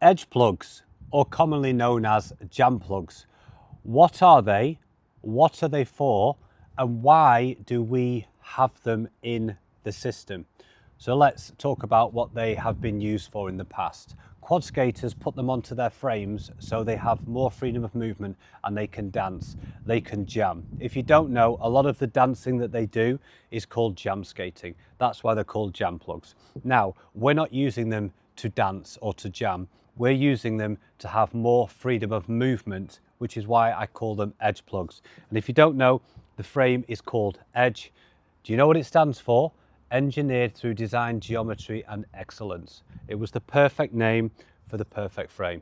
Edge plugs, or commonly known as jam plugs. What are they? What are they for? And why do we have them in the system? So let's talk about what they have been used for in the past. Quad skaters put them onto their frames so they have more freedom of movement and they can dance, they can jam. If you don't know, a lot of the dancing that they do is called jam skating. That's why they're called jam plugs. Now, we're not using them to dance or to jam. We're using them to have more freedom of movement, which is why I call them edge plugs. And if you don't know, the frame is called Edge. Do you know what it stands for? Engineered through design, geometry and excellence. It was the perfect name for the perfect frame.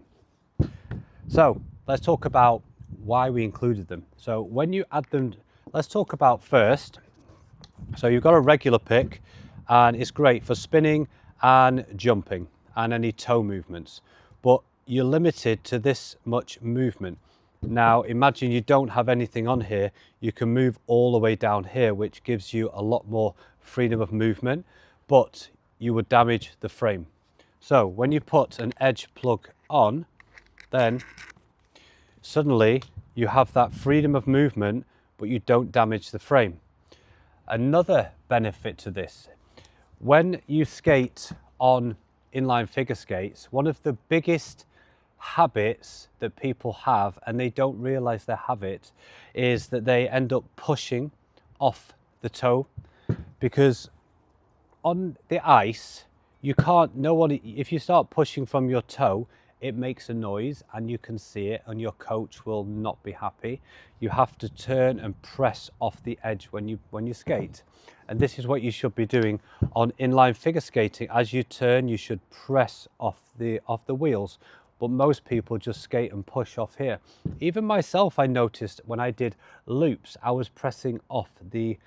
So let's talk about why we included them. So when you add them, let's talk about first. So you've got a regular pick and it's great for spinning and jumping and any toe movements, but you're limited to this much movement. Now imagine you don't have anything on here, you can move all the way down here, which gives you a lot more freedom of movement, but you would damage the frame. So when you put an edge plug on, then suddenly you have that freedom of movement, but you don't damage the frame. Another benefit to this, when you skate on inline figure skates, one of the biggest habits that people have, and they don't realize they have it, is that they end up pushing off the toe, because on the ice you can't, if you start pushing from your toe, it makes a noise and you can see it and your coach will not be happy. You have to turn and press off the edge when you skate, and this is what you should be doing on inline figure skating. As you turn, you should press off the wheels, but most people just skate and push off here. Even myself, I noticed when I did loops, I was pressing off the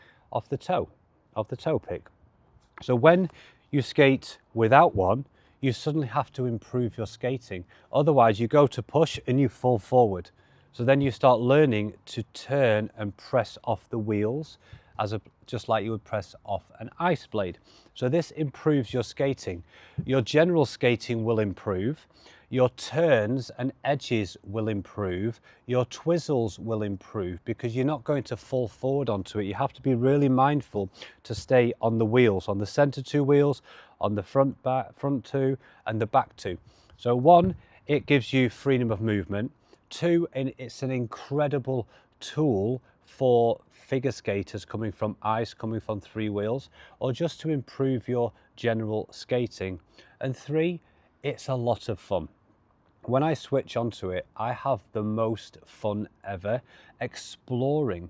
toe pick. So when you skate without one, you suddenly have to improve your skating. Otherwise you go to push and you fall forward. So then you start learning to turn and press off the wheels just like you would press off an ice blade. So this improves your skating. Your general skating will improve. Your turns and edges will improve. Your twizzles will improve because you're not going to fall forward onto it. You have to be really mindful to stay on the wheels, on the center two wheels, on the front two and the back two. So one, it gives you freedom of movement. Two, it's an incredible tool for figure skaters coming from ice, coming from three wheels, or just to improve your general skating. And three, it's a lot of fun. When I switch onto it, I have the most fun ever exploring,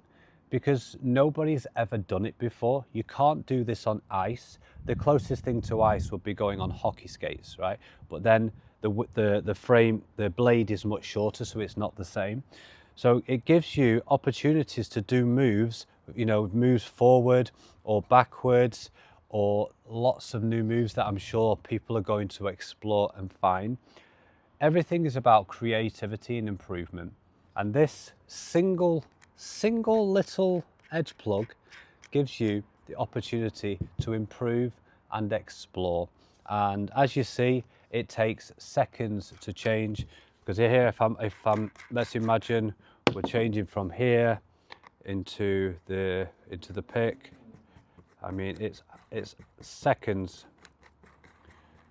because nobody's ever done it before. You can't do this on ice. The closest thing to ice would be going on hockey skates, right? But then the frame, the blade is much shorter, so it's not the same. So it gives you opportunities to do moves, moves forward or backwards, or lots of new moves that I'm sure people are going to explore and find. Everything is about creativity and improvement. And this single little edge plug gives you the opportunity to improve and explore. And as you see, it takes seconds to change, because here, if I'm, let's imagine we're changing from here into the pick. I mean, it's seconds,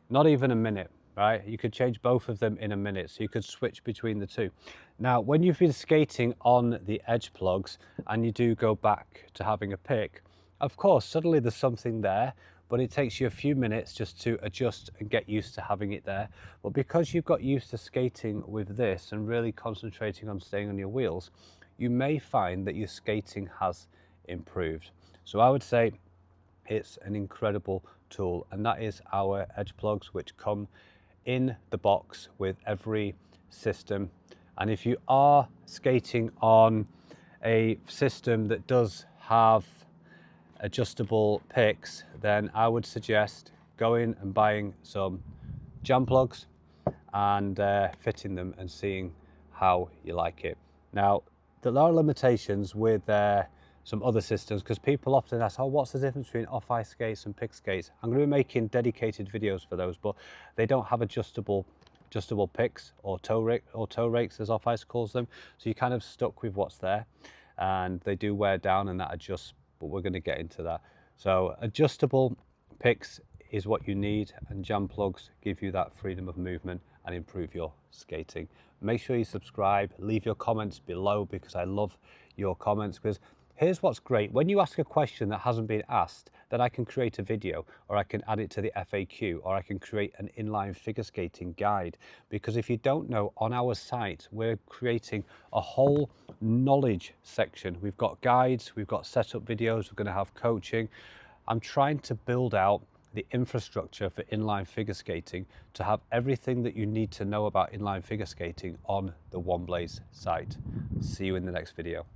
not even a minute, right? You could change both of them in a minute, so you could switch between the two. Now, when you've been skating on the edge plugs and you do go back to having a pick, of course, suddenly there's something there, but it takes you a few minutes just to adjust and get used to having it there. But because you've got used to skating with this and really concentrating on staying on your wheels, you may find that your skating has improved. So I would say it's an incredible tool, and that is our edge plugs, which come in the box with every system. And if you are skating on a system that does have adjustable picks, then I would suggest going and buying some jam plugs and fitting them and seeing how you like it. Now, there are limitations with some other systems, because people often ask, oh, what's the difference between off-ice skates and pick skates? I'm going to be making dedicated videos for those, but they don't have adjustable adjustable picks or toe rakes as off-ice calls them. So you're kind of stuck with what's there, and they do wear down and that adjusts, but we're going to get into that. So adjustable picks is what you need, and jam plugs give you that freedom of movement and improve your skating. Make sure you subscribe, leave your comments below, because I love your comments. Because here's what's great: when you ask a question that hasn't been asked, then I can create a video, or I can add it to the FAQ, or I can create an inline figure skating guide. Because if you don't know, on our site we're creating a whole knowledge section. We've got guides, we've got setup videos, we're going to have coaching. I'm trying to build out the infrastructure for inline figure skating to have everything that you need to know about inline figure skating on the One Blaze site. See you in the next video.